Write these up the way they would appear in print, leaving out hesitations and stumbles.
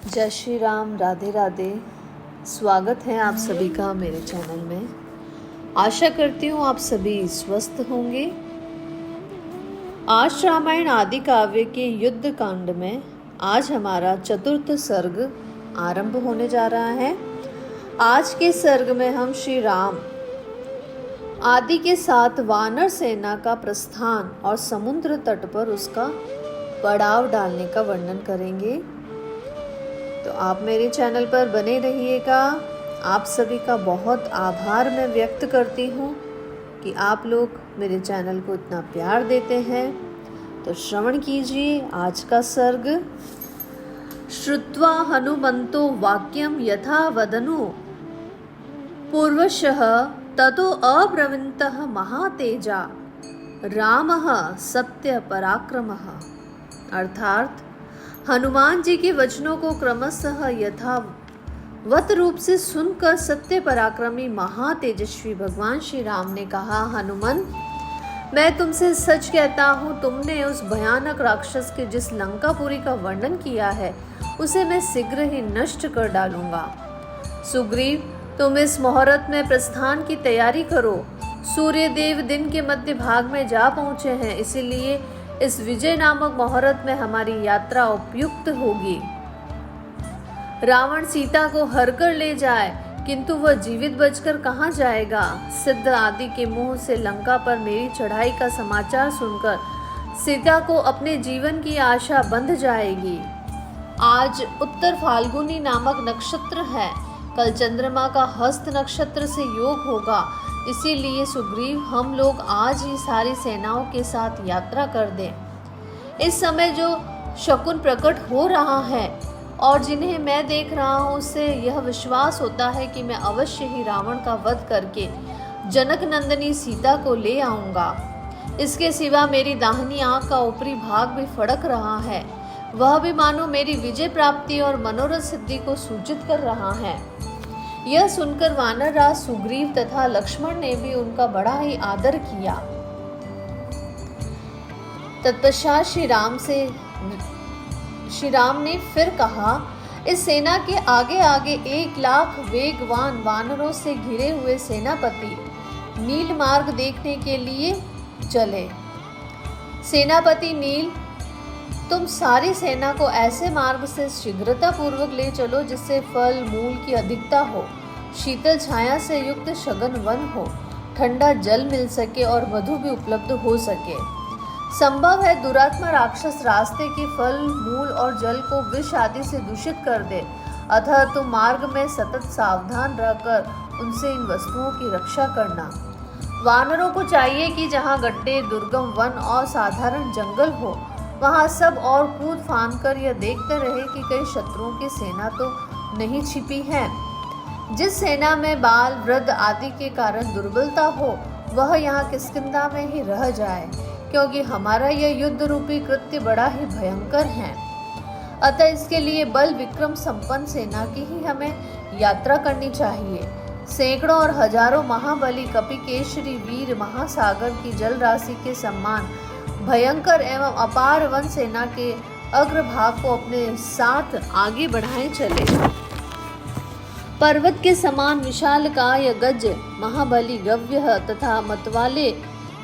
जय श्री राम, राधे राधे। स्वागत है आप सभी का मेरे चैनल में। आशा करती हूँ आप सभी स्वस्थ होंगे। आज रामायण आदि काव्य के युद्ध कांड में आज हमारा चतुर्थ सर्ग आरंभ होने जा रहा है। आज के सर्ग में हम श्री राम आदि के साथ वानर सेना का प्रस्थान और समुद्र तट पर उसका पड़ाव डालने का वर्णन करेंगे। तो आप मेरे चैनल पर बने रहिएगा। आप सभी का बहुत आभार मैं व्यक्त करती हूँ कि आप लोग मेरे चैनल को इतना प्यार देते हैं। तो श्रवण कीजिए आज का सर्ग। श्रुत्वा हनुमन्तो वाक्यं यथा वदनु पूर्वशः ततो अब्रवीन्तः महातेजा रामः सत्य पराक्रमः। अर्थात हनुमान जी के वचनों को क्रमशः यथावत रूप से सुनकर सत्य पराक्रमी महातेजस्वी भगवान श्री राम ने कहा, हनुमान, मैं तुमसे सच कहता हूँ, तुमने उस भयानक राक्षस के जिस लंकापुरी का वर्णन किया है उसे मैं शीघ्र ही नष्ट कर डालूंगा। सुग्रीव, तुम इस मुहूर्त में प्रस्थान की तैयारी करो। सूर्य देव दिन के मध्य भाग में जा पहुँचे हैं, इसीलिए इस विजय नामक मुहूर्त में हमारी यात्रा उपयुक्त होगी। रावण सीता को हर कर ले जाए, किंतु वह जीवित बचकर कहाँ जाएगा? सिद्ध आदि के मुंह से लंका पर मेरी चढ़ाई का समाचार सुनकर सीता को अपने जीवन की आशा बंध जाएगी। आज उत्तर फाल्गुनी नामक नक्षत्र है, कल चंद्रमा का हस्त नक्षत्र से योग होगा। इसीलिए सुग्रीव, हम लोग आज ही सारी सेनाओं के साथ यात्रा कर दें। इस समय जो शकुन प्रकट हो रहा है और जिन्हें मैं देख रहा हूँ, उससे यह विश्वास होता है कि मैं अवश्य ही रावण का वध करके जनक नंदिनी सीता को ले आऊँगा। इसके सिवा मेरी दाहिनी आँख का ऊपरी भाग भी फड़क रहा है, वह भी मानो मेरी विजय प्राप्ति और मनोरथ सिद्धि को सूचित कर रहा है। यह सुनकर वानर राज सुग्रीव तथा लक्ष्मण ने भी उनका बड़ा ही आदर किया। तत्पश्चात श्री राम ने फिर कहा, इस सेना के आगे आगे 1,00,000 वेगवान वानरों से घिरे हुए सेनापति नील मार्ग देखने के लिए चले। सेनापति नील, तुम सारी सेना को ऐसे मार्ग से शीघ्रता पूर्वक ले चलो जिससे फल मूल की अधिकता हो, शीतल छाया से युक्त सघन वन हो, ठंडा जल मिल सके और मधु भी उपलब्ध हो सके। संभव है दुरात्मा राक्षस रास्ते के फल मूल और जल को विष आदि से दूषित कर दे, अतः तुम मार्ग में सतत सावधान रहकर उनसे इन वस्तुओं की रक्षा करना। वानरों को चाहिए कि जहाँ गड्ढे, दुर्गम वन और साधारण जंगल हो, वहाँ सब और कूद फांद कर यह देखते रहे कि कई शत्रुओं की सेना तो नहीं छिपी है। जिस सेना में बाल वृद्ध आदि के कारण दुर्बलता हो, वह यहाँ किष्किंधा में ही रह जाए, क्योंकि हमारा यह युद्ध रूपी कृत्य बड़ा ही भयंकर है। अतः इसके लिए बल विक्रम संपन्न सेना की ही हमें यात्रा करनी चाहिए। सैकड़ों और हजारों महाबली कपिकेशरी वीर महासागर की जल राशि के समान भयंकर एवं अपार वन सेना के अग्रभाग को अपने साथ आगे बढ़ाए चले। पर्वत के समान विशालकाय गज महाबली गव्य तथा मतवाले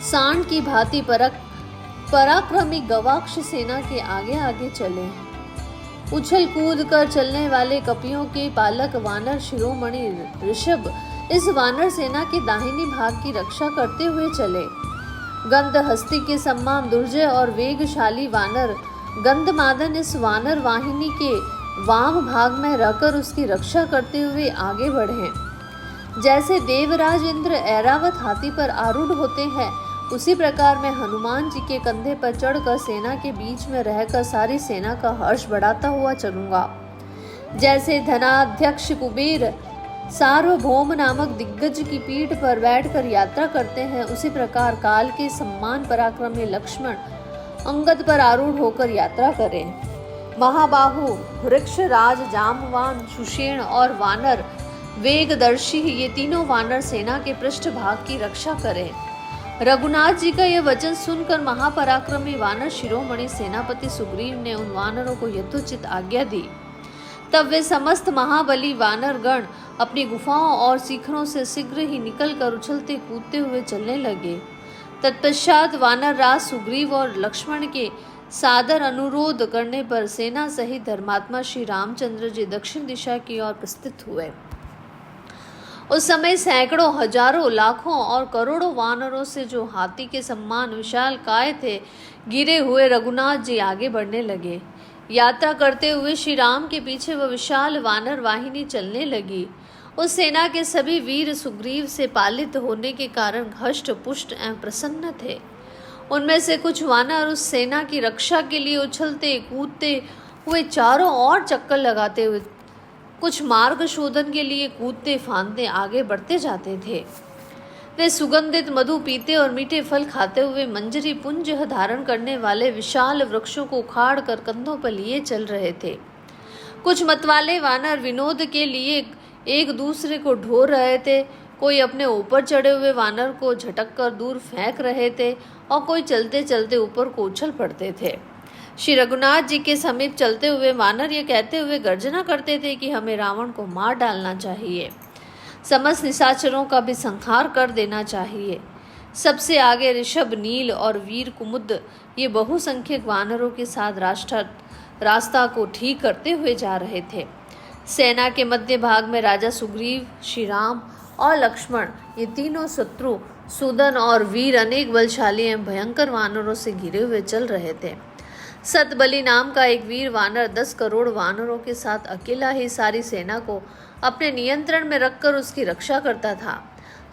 सांड की भांति पराक्रमी गवाक्ष सेना के आगे आगे चले। उछल कूद कर चलने वाले कपियों के पालक वानर शिरोमणि ऋषभ इस वानर सेना के दाहिनी भाग की रक्षा करते हुए चले। गंध हस्ती के सम्मान दुर्जय और वेगशाली वानर गंधमादन इस वानर वाहिनी के वाम भाग में रहकर उसकी रक्षा करते हुए आगे बढ़े। जैसे देवराज इंद्र ऐरावत हाथी पर आरूढ़ होते हैं, उसी प्रकार मैं हनुमान जी के कंधे पर चढ़कर सेना के बीच में रहकर सारी सेना का हर्ष बढ़ाता हुआ चलूंगा। जैसे धनाध्यक्ष कुबेर सार्वभौम नामक दिग्गज की पीठ पर बैठकर यात्रा करते हैं, उसी प्रकार काल के सम्मान पराक्रमी लक्ष्मण अंगद पर आरूढ़ होकर यात्रा करें। महाबाहु वृक्ष राज जामवान सुषेण और वानर वेगदर्शी ये तीनों वानर सेना के पृष्ठभाग की रक्षा करें। रघुनाथ जी का यह वचन सुनकर महापराक्रमी वानर शिरोमणि सेनापति सुग्रीव ने उन वानरों को यथोचित आज्ञा दी। तब वे समस्त महाबली वानर गण अपनी गुफाओं और शिखरों से शीघ्र ही निकलकर उछलते कूदते हुए चलने लगे। तत्पश्चात वानर राज सुग्रीव और लक्ष्मण के सादर अनुरोध करने पर सेना सहित धर्मात्मा श्री रामचंद्र जी दक्षिण दिशा की ओर प्रस्थित हुए। उस समय सैकड़ों, हजारों, लाखों और करोड़ों वानरों से जो हाथी के समान विशाल काय थे, गिरे हुए रघुनाथ जी आगे बढ़ने लगे। यात्रा करते हुए श्री राम के पीछे वह विशाल वानर वाहिनी चलने लगी। उस सेना के सभी वीर सुग्रीव से पालित होने के कारण हष्ट पुष्ट एवं प्रसन्न थे। उनमें से कुछ वानर उस सेना की रक्षा के लिए उछलते कूदते हुए चारों ओर चक्कर लगाते हुए, कुछ मार्ग शोधन के लिए कूदते फांदते आगे बढ़ते जाते थे। वे सुगंधित मधु पीते और मीठे फल खाते हुए मंजरी पुंज धारण करने वाले विशाल वृक्षों को उखाड़ कर कंधों पर लिए चल रहे थे। कुछ मतवाले वानर विनोद के लिए एक दूसरे को ढो रहे थे, कोई अपने ऊपर चढ़े हुए वानर को झटक कर दूर फेंक रहे थे और कोई चलते चलते ऊपर को उछल पड़ते थे। श्री रघुनाथ जी के समीप चलते हुए वानर ये कहते हुए गर्जना करते थे कि हमें रावण को मार डालना चाहिए, समस्त निशाचरों का भी संहार कर देना चाहिए। सबसे आगे ऋषभ, नील और वीर कुमुद ये बहुसंख्यक वानरों के साथ रास्ता को ठीक करते हुए जा रहे थे। सेना के मध्य भाग में राजा सुग्रीव, श्री राम और लक्ष्मण ये तीनों शत्रु सुदन और वीर अनेक बलशाली एवं भयंकर वानरों से घिरे हुए चल रहे थे। सतबली नाम का एक वीर वानर 10 करोड़ वानरों के साथ अकेला ही सारी सेना को अपने नियंत्रण में रखकर उसकी रक्षा करता था।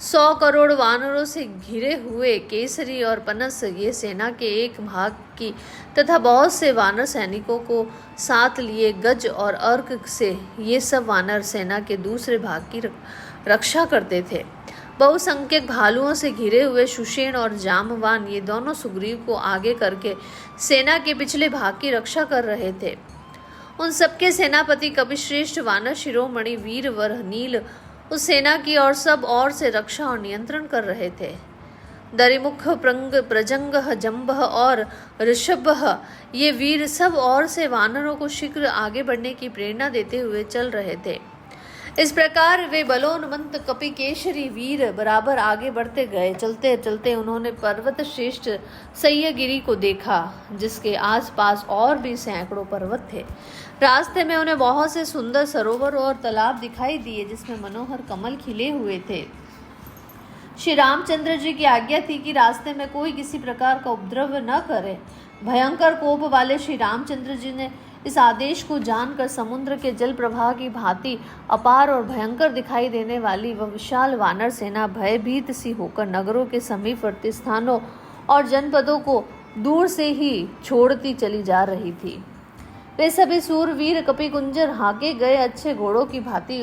100 करोड़ वानरों से घिरे हुए केसरी और पनस ये सेना के एक भाग की तथा बहुत से वानर सैनिकों को साथ लिए गज और अर्क से ये सब वानर सेना के दूसरे भाग की रक्षा करते थे। बहुसंख्यक भालुओं से घिरे हुए सुषेण और जामवान ये दोनों सुग्रीव को आगे करके सेना के पिछले भाग की रक्षा कर रहे थे। उन सबके सेनापति कपिश्रेष्ठ वानर शिरोमणि वीर वर नील उस सेना की और सब ओर से रक्षा और नियंत्रण कर रहे थे। दरिमुख, प्रंग, प्रजंग, जंभ और ऋषभ ये वीर सब ओर से वानरों को शीघ्र आगे बढ़ने की प्रेरणा देते हुए चल रहे थे। इस प्रकार वे बलोन्मंत कपिकेशरी वीर बराबर आगे बढ़ते गए। चलते चलते उन्होंने पर्वत श्रेष्ठ सह्यगिरी को देखा, जिसके आसपास और भी सैकड़ों पर्वत थे। रास्ते में उन्हें बहुत से सुंदर सरोवर और तालाब दिखाई दिए, जिसमें मनोहर कमल खिले हुए थे। श्री रामचंद्र जी की आज्ञा थी कि रास्ते में कोई किसी प्रकार का उपद्रव न करे। भयंकर कोप वाले श्री रामचंद्र जी ने इस आदेश को जानकर समुद्र के जल प्रवाह की भांति अपार और भयंकर दिखाई देने वाली वह विशाल वानर सेना भयभीत सी होकर नगरों के समीपवर्ती स्थानों और जनपदों को दूर से ही छोड़ती चली जा रही थी। वे सभी सूरवीर कपिकुंजर हाके गए अच्छे घोड़ों की भांति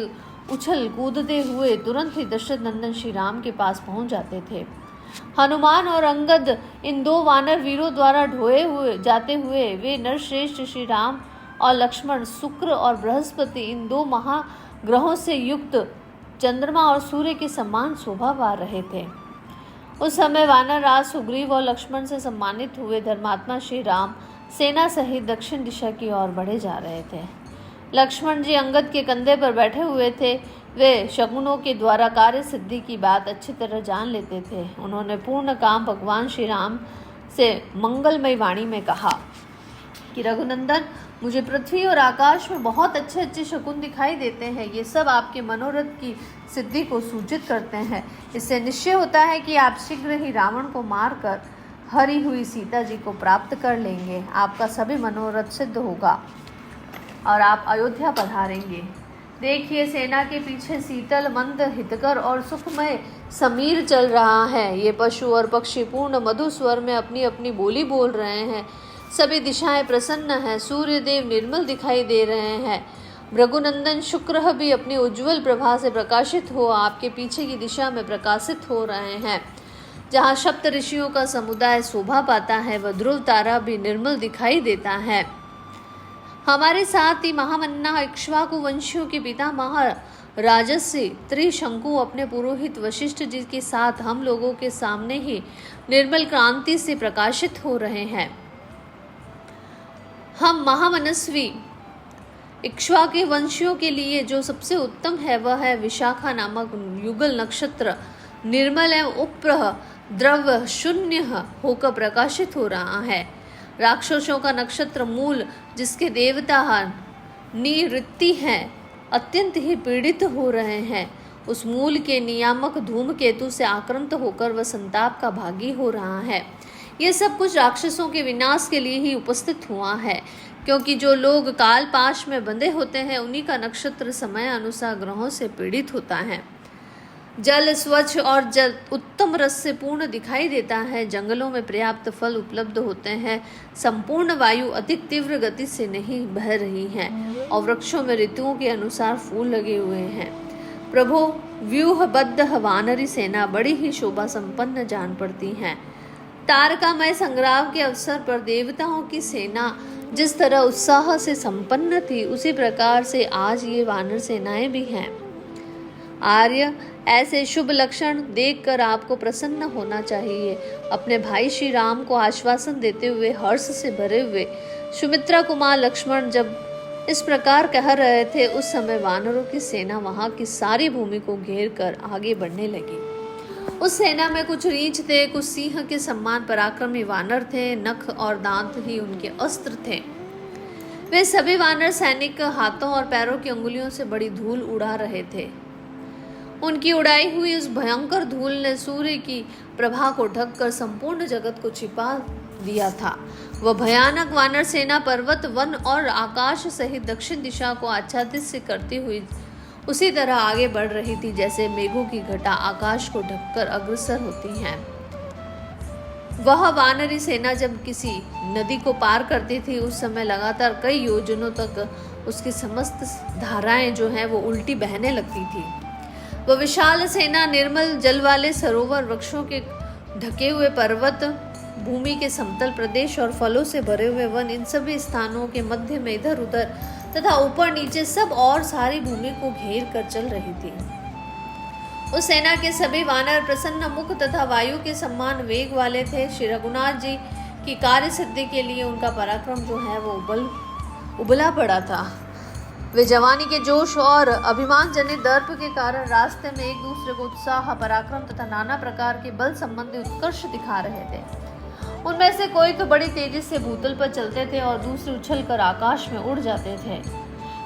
उछल कूदते हुए तुरंत ही दशरथ नंदन श्री राम के पास पहुंच जाते थे। हनुमान और अंगद इन 2 वानर वीरों द्वारा ढोए हुए जाते हुए वे नरश्रेष्ठ श्री राम और लक्ष्मण, शुक्र और बृहस्पति इन 2 महाग्रहों से युक्त चंद्रमा और सूर्य के समान शोभा पा रहे थे। उस समय वानर राज सुग्रीव और लक्ष्मण से सम्मानित हुए धर्मात्मा श्री राम सेना सहित दक्षिण दिशा की ओर बढ़े जा रहे थे। लक्ष्मण जी अंगद के कंधे पर बैठे हुए थे। वे शकुनों के द्वारा कार्य सिद्धि की बात अच्छी तरह जान लेते थे। उन्होंने पूर्ण काम भगवान श्री राम से मंगलमय वाणी में कहा कि रघुनंदन, मुझे पृथ्वी और आकाश में बहुत अच्छे अच्छे शकुन दिखाई देते हैं। ये सब आपके मनोरथ की सिद्धि को सूचित करते हैं। इससे निश्चय होता है कि आप शीघ्र ही रावण को मारकर हरी हुई सीता जी को प्राप्त कर लेंगे। आपका सभी मनोरथ सिद्ध होगा और आप अयोध्या पधारेंगे। देखिए, सेना के पीछे शीतल, मंद, हितकर और सुखमय समीर चल रहा है। ये पशु और पक्षी पूर्ण मधु स्वर में अपनी अपनी बोली बोल रहे हैं। सभी दिशाएं प्रसन्न हैं। सूर्य देव निर्मल दिखाई दे रहे हैं। भृगुनंदन शुक्र भी अपनी उज्जवल प्रभा से प्रकाशित हो आपके पीछे की दिशा में प्रकाशित हो रहे हैं। जहाँ सप्त ऋषियों का समुदाय शोभा पाता है, वह ध्रुव तारा भी निर्मल दिखाई देता है। हमारे साथ ही महामन्ना इक्ष्वाकु वंशियों के पिता राजर्षि त्रिशंकु अपने पुरोहित वशिष्ठ जी के साथ हम लोगों के सामने ही निर्मल क्रांति से प्रकाशित हो रहे हैं। हम महामनस्वी इक्ष्वाकु वंशियों के लिए जो सबसे उत्तम है वह है विशाखा नामक युगल नक्षत्र, निर्मल एवं उपग्रह द्रव्य शून्य होकर प्रकाशित हो रहा है। राक्षसों का नक्षत्र मूल, जिसके देवता निवृत्ति हैं, अत्यंत ही पीड़ित हो रहे हैं। उस मूल के नियामक धूमकेतु से आक्रांत होकर वह संताप का भागी हो रहा है। यह सब कुछ राक्षसों के विनाश के लिए ही उपस्थित हुआ है, क्योंकि जो लोग काल पाश में बंधे होते हैं उन्हीं का नक्षत्र समय अनुसार ग्रहों से पीड़ित होता है। जल स्वच्छ और जल उत्तम रस से पूर्ण दिखाई देता है। जंगलों में पर्याप्त फल उपलब्ध होते हैं। संपूर्ण वायु अधिक तीव्र गति से नहीं बह रही है और वृक्षों में ऋतुओं के अनुसार फूल लगे हुए हैं। प्रभु, व्यूहबद्ध वानरी सेना बड़ी ही शोभा संपन्न जान पड़ती है। तारकामय संग्राम के अवसर पर देवताओं की सेना जिस तरह उत्साह से संपन्न थी, उसी प्रकार से आज ये वानर सेनाएं भी हैं। आर्य, ऐसे शुभ लक्षण देखकर आपको प्रसन्न होना चाहिए। अपने भाई श्री राम को आश्वासन देते हुए हर्ष से भरे हुए सुमित्रा कुमार लक्ष्मण जब इस प्रकार कह रहे थे, उस समय वानरों की सेना वहां की सारी भूमि को घेर कर आगे बढ़ने लगी। उस सेना में कुछ रीछ थे, कुछ सिंह के समान पराक्रमी वानर थे। नख और दांत ही उनके अस्त्र थे। वे सभी वानर सैनिक हाथों और पैरों की अंगुलियों से बड़ी धूल उड़ा रहे थे। उनकी उड़ाई हुई उस भयंकर धूल ने सूर्य की प्रभा को ढककर संपूर्ण जगत को छिपा दिया था। वह भयानक वानर सेना पर्वत, वन और आकाश सहित दक्षिण दिशा को आच्छादित से करती हुई उसी तरह आगे बढ़ रही थी जैसे मेघों की घटा आकाश को ढककर अग्रसर होती हैं। वह वानरी सेना जब किसी नदी को पार करती थी, उस समय लगातार कई योजनों तक उसकी समस्त धाराएं जो हैं वो उल्टी बहने लगती थी। वह विशाल सेना निर्मल जल वाले सरोवर, वृक्षों के ढके हुए पर्वत, भूमि के समतल प्रदेश और फलों से भरे हुए वन, इन सभी स्थानों के मध्य में इधर उधर तथा ऊपर नीचे सब और सारी भूमि को घेर कर चल रही थी। उस सेना के सभी वानर प्रसन्न मुख तथा वायु के समान वेग वाले थे। श्री रघुनाथ जी की कार्य सिद्धि के लिए उनका पराक्रम जो है वो उबला पड़ा था। वे जवानी के जोश और अभिमान जनित दर्प के कारण रास्ते में एक दूसरे को उत्साह, पराक्रम तथा नाना प्रकार के बल संबंधी उत्कर्ष दिखा रहे थे। उनमें से कोई तो बड़ी तेजी से भूतल पर चलते थे और दूसरे उछलकर आकाश में उड़ जाते थे।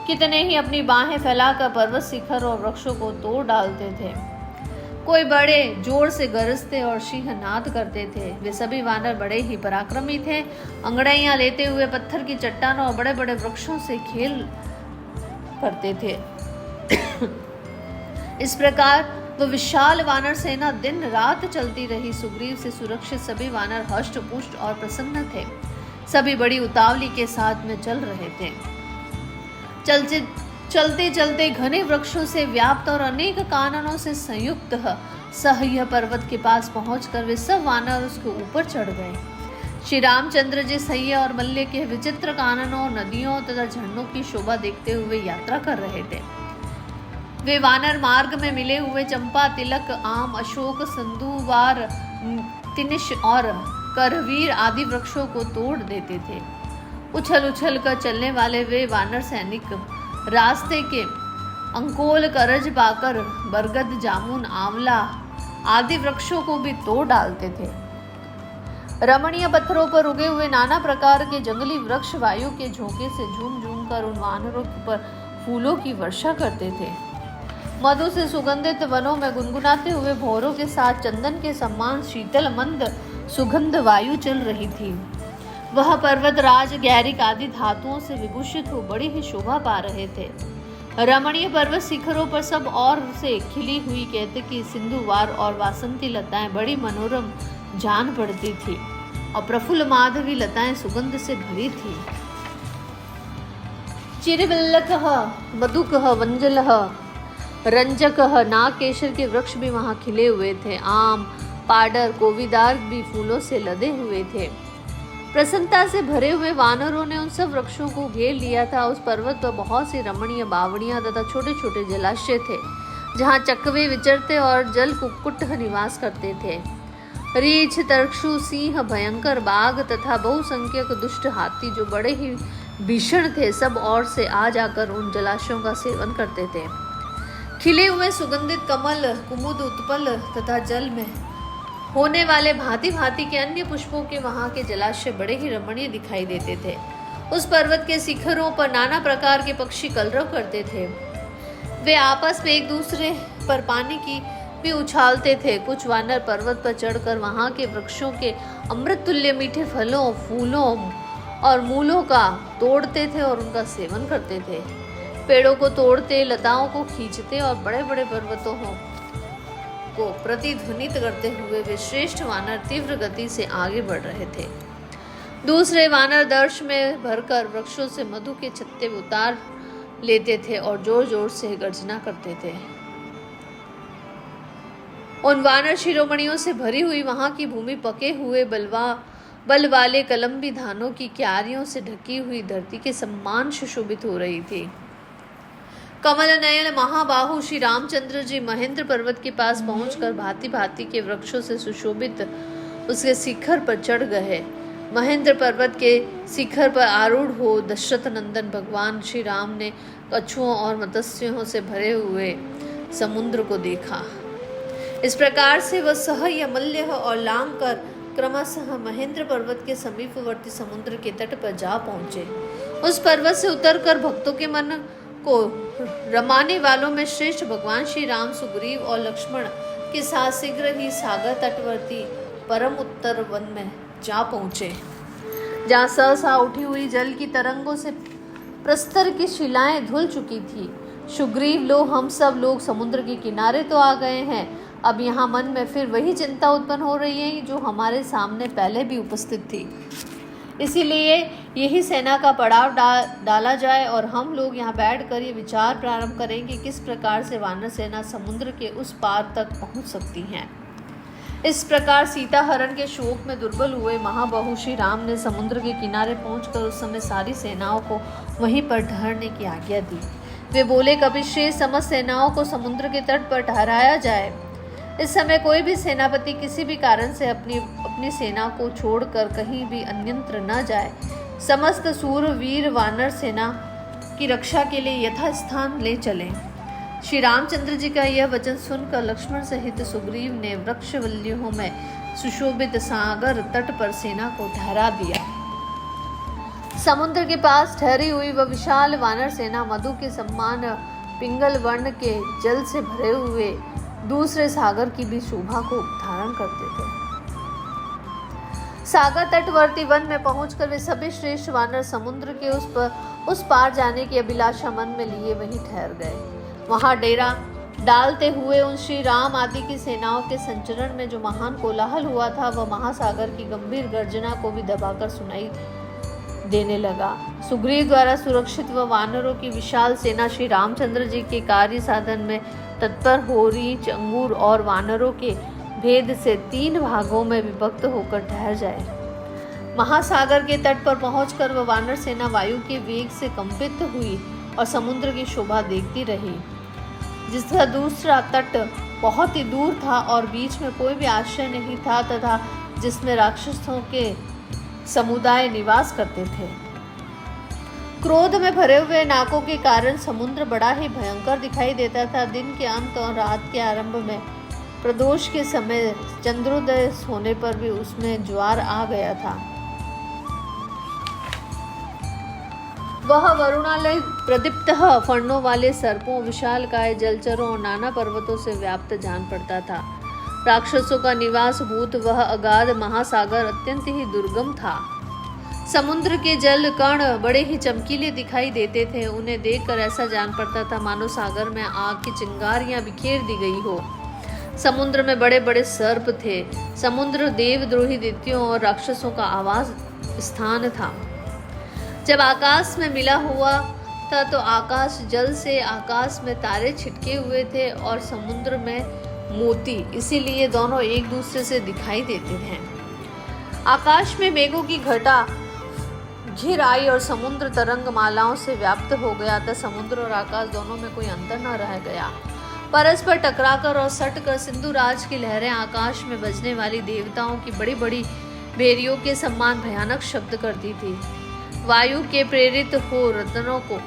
कितने ही अपनी बाहें फैलाकर पर्वत शिखर और वृक्षों को तोड़ डालते थे। कोई बड़े जोर से गरजते और सिंहनाद करते थे। वे सभी वानर बड़े ही पराक्रमी थे। अंगड़ाइयां लेते हुए पत्थर की चट्टानों और बड़े बड़े वृक्षों से खेल करते थे। इस प्रकार वह विशाल वानर सेना दिन रात चलती रही। सुग्रीव से सुरक्षित सभी वानर हष्ट पुष्ट और प्रसन्न थे। सभी बड़ी उतावली के साथ में चल रहे थे। चलते चलते घने वृक्षों से व्याप्त और अनेक काननों से संयुक्त सह्य पर्वत के पास पहुंचकर वे सब वानर उसके ऊपर चढ़ गए। श्री रामचंद्र जी सह्य और मल्य के विचित्र काननों, नदियों तथा झरनों की शोभा देखते हुए यात्रा कर रहे थे। वे वानर मार्ग में मिले हुए चंपा, तिलक, आम, अशोक, संदूवार, तिनिश और करवीर आदि वृक्षों को तोड़ देते थे। उछल उछल कर चलने वाले वे वानर सैनिक रास्ते के अंकोल, करज पाकर, बरगद, जामुन, आंवला आदि वृक्षों को भी तोड़ डालते थे। रमणीय पत्थरों पर उगे हुए नाना प्रकार के जंगली वृक्ष वायु के झोंके से झूम झूम कर उन वानरों पर फूलों की वर्षा करते थे। मधु से सुगंधित वनों में गुनगुनाते हुए भौरों के साथ चंदन के समान शीतल मंद सुगंध वायु चल रही थी। वह पर्वत राज, गैरिक आदि धातुओं से विभूषित हो बड़ी ही शोभा पा रहे थे। रमणीय पर्वत शिखरों पर सब और से खिली हुई केतकी, सिंधुवार और वासंती लताएं बड़ी मनोरम जान पड़ती थी और प्रफुल्ल माधवी लताएं सुगंध से भरी थी। चिरविल्लकः, मधुकः, वंजलः, रंजकः, नागकेशर के वृक्ष भी वहां खिले हुए थे। आम, पाडर, कोविदार भी फूलों से लदे हुए थे। प्रसन्नता से भरे हुए वानरों ने उन सब वृक्षों को घेर लिया था। उस पर्वत पर बहुत सी रमणीय बावड़ियां तथा छोटे छोटे जलाशय थे, जहां चकवे विचरते और जल कुक्कुट निवास करते थे। रीछ, तरक्षु, सिंह, भयंकर बाघ तथा बहुसंख्यक दुष्ट हाथी जो बड़े ही भीषण थे, सब ओर से आ जाकर उन जलाशयों का सेवन करते थे। खिले हुए सुगंधित कमल, कुमुद, उत्पल तथा जल में होने वाले भांति भांति के अन्य पुष्पों के वहां के जलाशय बड़े ही रमणीय दिखाई देते थे। उस पर्वत के शिखरों पर नाना प्रकार के पक्षी कलरव करते थे। वे आपस में एक दूसरे पर पानी की भी उछालते थे। कुछ वानर पर्वत पर चढ़कर वहां के वृक्षों के अमृत तुल्य मीठे फलों, फूलों और मूलों का तोड़ते थे और उनका सेवन करते थे। पेड़ों को तोड़ते, लताओं को खींचते और बड़े बड़े पर्वतों को प्रतिध्वनित करते हुए वे श्रेष्ठ वानर तीव्र गति से आगे बढ़ रहे थे। दूसरे वानर दर्श में भरकर वृक्षों से मधु के छत्ते उतार लेते थे और जोर जोर से गर्जना करते थे। उन वानर शिरोमणियों से भरी हुई वहां की भूमि पके हुए बल वाले कलम्बी धानों की क्यारियों से ढकी हुई धरती के सम्मान सुशोभित हो रही थी। कमल नयन महाबाहु श्री रामचंद्र जी महेंद्र पर्वत के पास पहुंचकर भांति भांति के वृक्षों से सुशोभित उसके शिखर पर चढ़ गए। महेंद्र पर्वत के शिखर पर आरूढ़ हो दशरथ नंदन भगवान श्री राम ने कछुओं और मत्स्यों से भरे हुए समुद्र को देखा। इस प्रकार से वह सहय, मल्य और लांग कर क्रमशः महेंद्र पर्वत के समीपवर्ती समुद्र के तट पर जा पहुंचे। उस पर्वत से उतरकर भक्तों के मन को रमाने वालों में श्रेष्ठ भगवान श्री राम, सुग्रीव और लक्ष्मण के साथ शीघ्र ही सागर तटवर्ती परम उत्तर वन में जा पहुंचे, जहाँ सहसा उठी हुई जल की तरंगों से प्रस्तर की शिलाएं धुल चुकी थी। सुग्रीव, लो हम सब लोग समुद्र के किनारे तो आ गए हैं। अब यहाँ मन में फिर वही चिंता उत्पन्न हो रही है जो हमारे सामने पहले भी उपस्थित थी। इसीलिए यही सेना का पड़ाव डाला जाए और हम लोग यहाँ बैठकर ये विचार प्रारंभ करें कि किस प्रकार से वानर सेना समुद्र के उस पार तक पहुँच सकती है। इस प्रकार सीता हरण के शोक में दुर्बल हुए महाबाहु श्री राम ने समुद्र के किनारे पहुंचकर उस समय सारी सेनाओं को वहीं पर ठहरने की आज्ञा दी। वे बोले, कपिश्रेष्ठ, समस्त सेनाओं को समुद्र के तट पर ठहराया जाए। इस समय कोई भी सेनापति किसी भी कारण से अपनी सेना को छोड़कर कहीं भी अन्यत्र न जाए। समस्त सूरवीर वानर सेना की रक्षा के लिए यथास्थान ले चलें। श्री रामचंद्र जी का यह वचन सुनकर लक्ष्मण सहित सुग्रीव ने वृक्षवल्लियों में सुशोभित सागर तट पर सेना को ठहरा दिया। समुद्र के पास ठहरी हुई वह विशाल वानर सेना मधु के सम्मान पिंगल वर्ण के जल से भरे हुए दूसरे सागर की भी शोभा को धारण करते थे। सागर तटवर्ती वन में पहुंचकर वे सभी श्रेष्ठ वानर समुद्र के उस पार जाने की अभिलाषा मन में लिए वहीं ठहर गए। वहां डेरा डालते हुए उन श्री राम आदि की सेनाओं के संचरण में जो महान कोलाहल हुआ था, वह महासागर की गंभीर गर्जना को भी दबाकर सुनाई देने लगा। सुग्रीव द्वारा सुरक्षित व वानरों की विशाल सेना श्री रामचंद्र जी के कार्य साधन में तत्पर हो रीछ, अंगूर और वानरों के भेद से 3 भागों में विभक्त होकर ठहर जाए। महासागर के तट पर पहुंचकर वह वानर सेना वायु के वेग से कंपित हुई और समुद्र की शोभा देखती रही, जिसका दूसरा तट बहुत ही दूर था और बीच में कोई भी आश्रय नहीं था तथा जिसमें राक्षसों के समुदाय निवास करते थे। क्रोध में भरे हुए नाकों के कारण समुद्र बड़ा ही भयंकर दिखाई देता था। दिन के अंत और रात के आरंभ में प्रदोष के समय चंद्रोदय होने पर भी उसमें ज्वार आ गया था। वह वरुणालय प्रदीप्त फर्णों वाले सर्पों, विशालकाय जलचरों और नाना पर्वतों से व्याप्त जान पड़ता था। राक्षसों का निवास भूत वह अगाध महासागर अत्यंत ही दुर्गम था। समुद्र के जल कण बड़े ही चमकीले दिखाई देते थे। उन्हें देखकर ऐसा जान पड़ता था मानो सागर में आग की चिंगारियां बिखेर दी गई हो। समुद्र में बड़े बड़े सर्प थे। समुद्र देवद्रोही दैत्यों और राक्षसों का आवास स्थान था। जब आकाश में मिला हुआ था तो आकाश जल से, आकाश में तारे छिटके हुए थे और समुद्र में मोती, इसीलिए दोनों एक दूसरे से दिखाई देते थे। आकाश में मेघों की घटा घिर आई और समुद्र तरंग मालाओं से व्याप्त हो गया था। समुद्र और आकाश दोनों में कोई अंतर न रह गया। परस्पर टकराकर और सटकर सिंधु राज की लहरें आकाश में बजने वाली देवताओं की बड़ी बड़ी बेरियों के समान भयानक शब्द करती थी। वायु के प्रेरित हो रत्नों को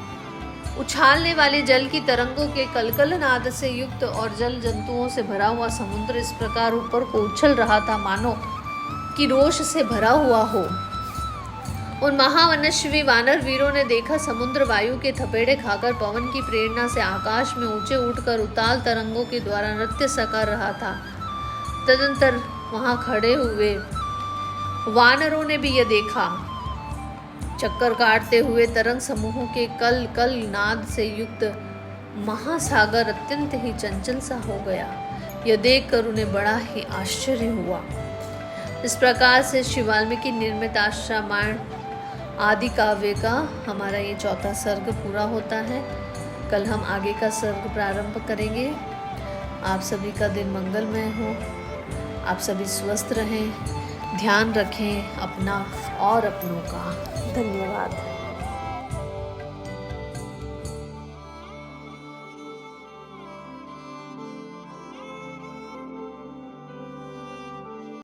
उछालने वाले जल की तरंगों के कलकल नाद से युक्त और जल जंतुओं से भरा हुआ समुद्र इस प्रकार ऊपर को उछल रहा था मानो कि रोष से भरा हुआ हो। उन महामनस्वी वानर वीरों ने देखा समुद्र वायु के थपेड़े खाकर पवन की प्रेरणा से आकाश में ऊंचे उठकर उताल तरंगों के द्वारा नृत्य सा कर रहा था। तदंतर वहां खड़े हुए वानरों ने भी यह देखा। चक्कर काटते हुए तरंग समूहों के कल कल नाद से युक्त महासागर अत्यंत ही चंचल सा हो गया। यह देखकर उन्हें बड़ा ही आश्चर्य हुआ। इस प्रकार से श्री वाल्मीकि निर्मित आश्रमायण आदि काव्य का हमारा ये चौथा सर्ग पूरा होता है। कल हम आगे का सर्ग प्रारंभ करेंगे। आप सभी का दिन मंगलमय हो। आप सभी स्वस्थ रहें, ध्यान रखें अपना और अपनों का। धन्यवाद।